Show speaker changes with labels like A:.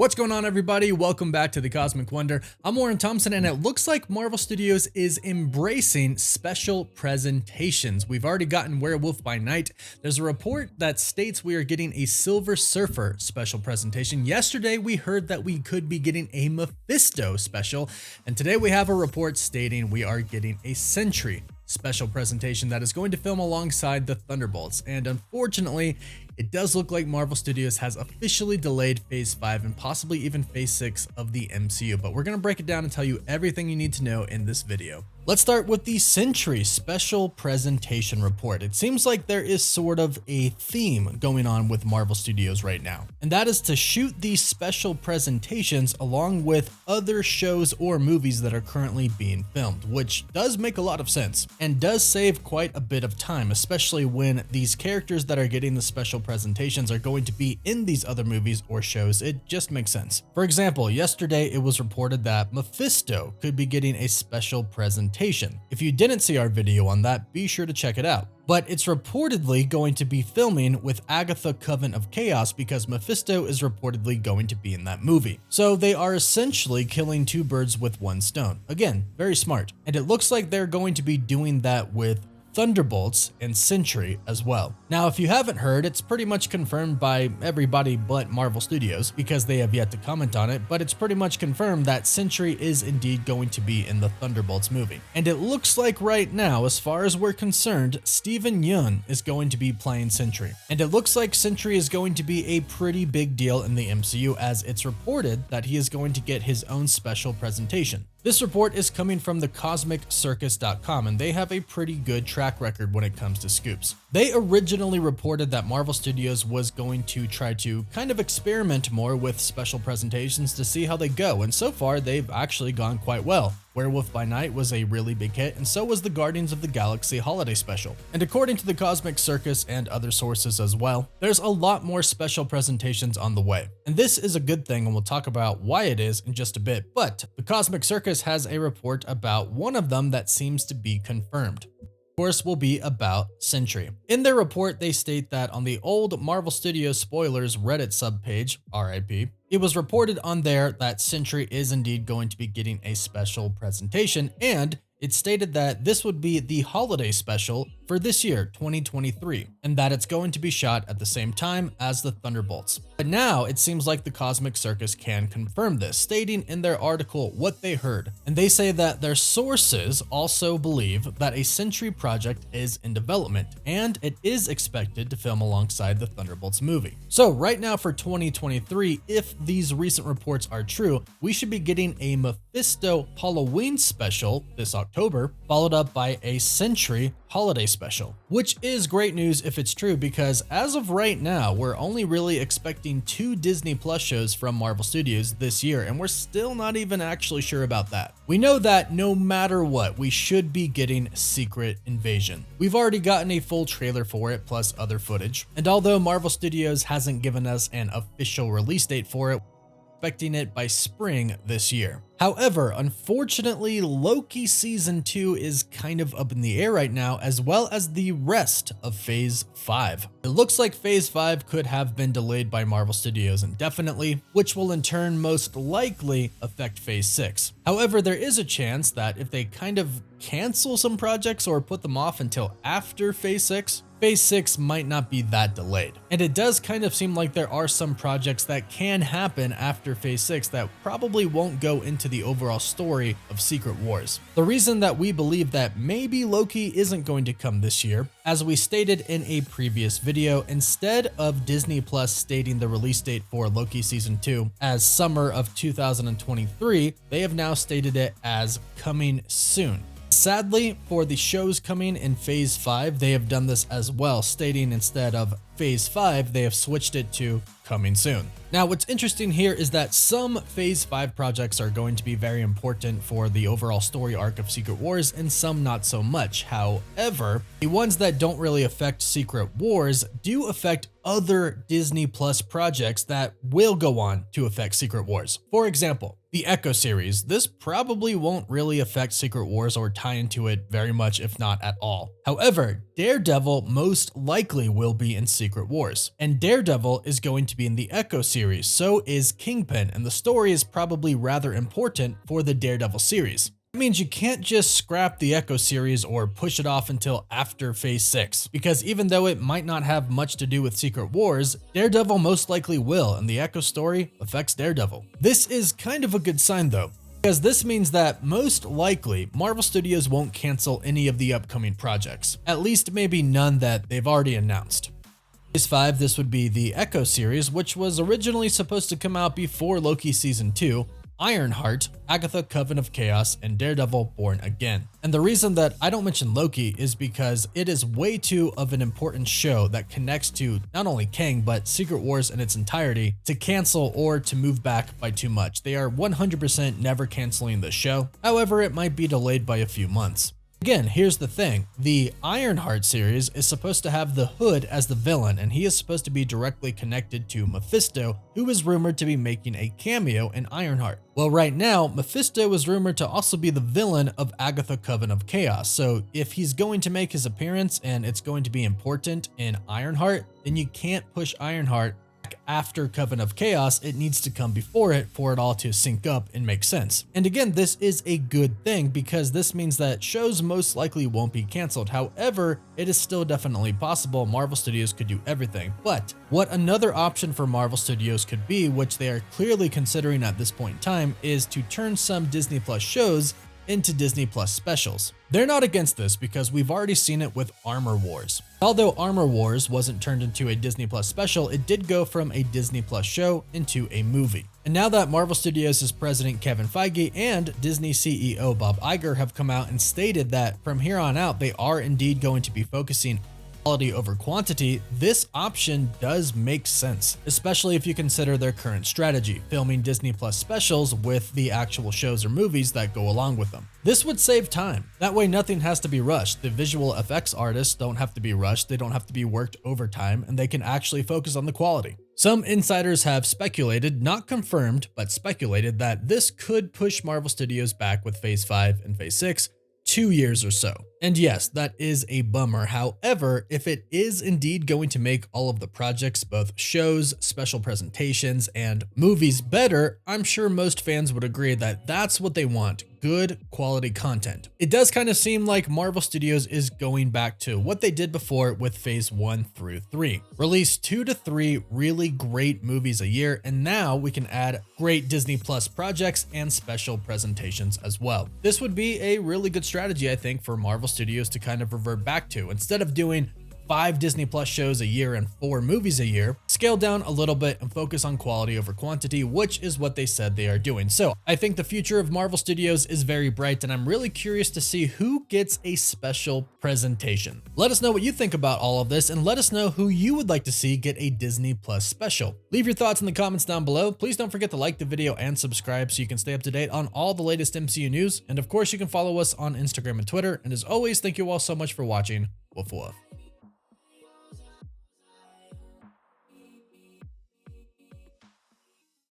A: What's going on, everybody? Welcome back to the Cosmic Wonder. I'm Warren Thompson, and it looks like Marvel Studios is embracing special presentations. We've already gotten Werewolf by Night. There's a report that states we are getting a Silver Surfer special presentation. Yesterday, we heard that we could be getting a Mephisto special, and today we have a report stating we are getting a Sentry special presentation that is going to film alongside the Thunderbolts. And unfortunately, it does look like Marvel Studios has officially delayed Phase 5 and possibly even Phase 6 of the MCU, but we're going to break it down and tell you everything you need to know in this video. Let's start with the Sentry special presentation report. It seems like there is sort of a theme going on with Marvel Studios right now, and that is to shoot these special presentations along with other shows or movies that are currently being filmed, which does make a lot of sense and does save quite a bit of time, especially when these characters that are getting the special presentations are going to be in these other movies or shows. It just makes sense. For example, yesterday it was reported that Mephisto could be getting a special presentation. If you didn't see our video on that, be sure to check it out. But it's reportedly going to be filming with Agatha Coven of Chaos because Mephisto is reportedly going to be in that movie. So they are essentially killing two birds with one stone. Again, very smart. And it looks like they're going to be doing that with Thunderbolts and Sentry as well. Now, if you haven't heard, it's pretty much confirmed by everybody but Marvel Studios because they have yet to comment on it, but it's pretty much confirmed that Sentry is indeed going to be in the Thunderbolts movie. And it looks like right now, as far as we're concerned, Steven Yeun is going to be playing Sentry. And it looks like Sentry is going to be a pretty big deal in the MCU, as it's reported that he is going to get his own special presentation. This report is coming from the CosmicCircus.com, and they have a pretty good track record when it comes to scoops. They originally reported that Marvel Studios was going to try to kind of experiment more with special presentations to see how they go, and so far they've actually gone quite well. Werewolf by Night was a really big hit, and so was the Guardians of the Galaxy holiday special. And according to the Cosmic Circus and other sources as well, there's a lot more special presentations on the way. And this is a good thing, and we'll talk about why it is in just a bit. But the Cosmic Circus has a report about one of them that seems to be confirmed. Course will be about Sentry. In their report, they state that on the old Marvel Studios spoilers Reddit subpage, RIP, it was reported on there that Sentry is indeed going to be getting a special presentation, and it stated that this would be the holiday special for this year, 2023, and that it's going to be shot at the same time as the Thunderbolts. But now it seems like the Cosmic Circus can confirm this, stating in their article what they heard. And they say that their sources also believe that a Sentry project is in development, and it is expected to film alongside the Thunderbolts movie. So right now for 2023, if these recent reports are true, we should be getting a Mephisto Halloween special this October, followed up by a Sentry holiday special, which is great news if it's true, because as of right now, we're only really expecting 2 Disney Plus shows from Marvel Studios this year, and we're still not even actually sure about that. We know that no matter what, we should be getting Secret Invasion. We've already gotten a full trailer for it, plus other footage, and although Marvel Studios hasn't given us an official release date for it, expecting it by spring this year. However, unfortunately, Loki Season 2 is kind of up in the air right now, as well as the rest of Phase 5. It looks like Phase 5 could have been delayed by Marvel Studios indefinitely, which will in turn most likely affect Phase 6. However, there is a chance that if they kind of cancel some projects or put them off until after Phase 6, Phase 6 might not be that delayed. And it does kind of seem like there are some projects that can happen after Phase 6 that probably won't go into the overall story of Secret Wars. The reason that we believe that maybe Loki isn't going to come this year, as we stated in a previous video, instead of Disney Plus stating the release date for Loki Season 2 as summer of 2023, they have now stated it as coming soon. Sadly, for the shows coming in Phase 5, they have done this as well, stating instead of Phase 5, they have switched it to coming soon. Now, what's interesting here is that some Phase 5 projects are going to be very important for the overall story arc of Secret Wars, and some not so much. However, the ones that don't really affect Secret Wars do affect other Disney Plus projects that will go on to affect Secret Wars. For example, the Echo series. This probably won't really affect Secret Wars or tie into it very much, if not at all. However, Daredevil most likely will be in Secret Secret Wars. And Daredevil is going to be in the Echo series, so is Kingpin, and the story is probably rather important for the Daredevil series. It means you can't just scrap the Echo series or push it off until after Phase 6, because even though it might not have much to do with Secret Wars, Daredevil most likely will, and the Echo story affects Daredevil. This is kind of a good sign though, because this means that most likely Marvel Studios won't cancel any of the upcoming projects, at least maybe none that they've already announced. Phase 5, this would be the Echo series, which was originally supposed to come out before Loki Season 2, Ironheart, Agatha Coven of Chaos, and Daredevil Born Again. And the reason that I don't mention Loki is because it is way too of an important show that connects to not only Kang, but Secret Wars in its entirety to cancel or to move back by too much. They are 100% never canceling the show. However, it might be delayed by a few months. Again, here's the thing. The Ironheart series is supposed to have the Hood as the villain, and he is supposed to be directly connected to Mephisto, who is rumored to be making a cameo in Ironheart. Well, right now, Mephisto is rumored to also be the villain of Agatha Coven of Chaos, so if he's going to make his appearance and it's going to be important in Ironheart, then you can't push Ironheart after Coven of Chaos. It needs to come before it for it all to sync up and make sense. And again, this is a good thing because this means that shows most likely won't be canceled. However, it is still definitely possible Marvel Studios could do everything. But what another option for Marvel Studios could be, which they are clearly considering at this point in time, is to turn some Disney Plus shows into Disney Plus specials. They're not against this because we've already seen it with Armor Wars. Although Armor Wars wasn't turned into a Disney Plus special, it did go from a Disney Plus show into a movie. And now that Marvel Studios' president Kevin Feige and Disney CEO Bob Iger have come out and stated that from here on out they are indeed going to be focusing quality over quantity, this option does make sense, especially if you consider their current strategy, filming Disney Plus specials with the actual shows or movies that go along with them. This would save time. That way nothing has to be rushed. The visual effects artists don't have to be rushed, they don't have to be worked overtime, and they can actually focus on the quality. Some insiders have speculated, not confirmed, but speculated that this could push Marvel Studios back with Phase 5 and Phase 6 2 years or so. And yes, that is a bummer. However, if it is indeed going to make all of the projects, both shows, special presentations, and movies better, I'm sure most fans would agree that that's what they want. Good quality content. It does kind of seem like Marvel Studios is going back to what they did before with Phase 1 through 3. Release 2 to 3 really great movies a year, and now we can add great Disney Plus projects and special presentations as well. This would be a really good strategy, I think, for Marvel Studios to kind of revert back to. Instead of doing 5 Disney Plus shows a year and 4 movies a year, scale down a little bit and focus on quality over quantity, which is what they said they are doing. So I think the future of Marvel Studios is very bright, and I'm really curious to see who gets a special presentation. Let us know what you think about all of this, and let us know who you would like to see get a Disney Plus special. Leave your thoughts in the comments down below. Please don't forget to like the video and subscribe so you can stay up to date on all the latest MCU news. And of course, you can follow us on Instagram and Twitter. And as always, thank you all so much for watching. Woof woof.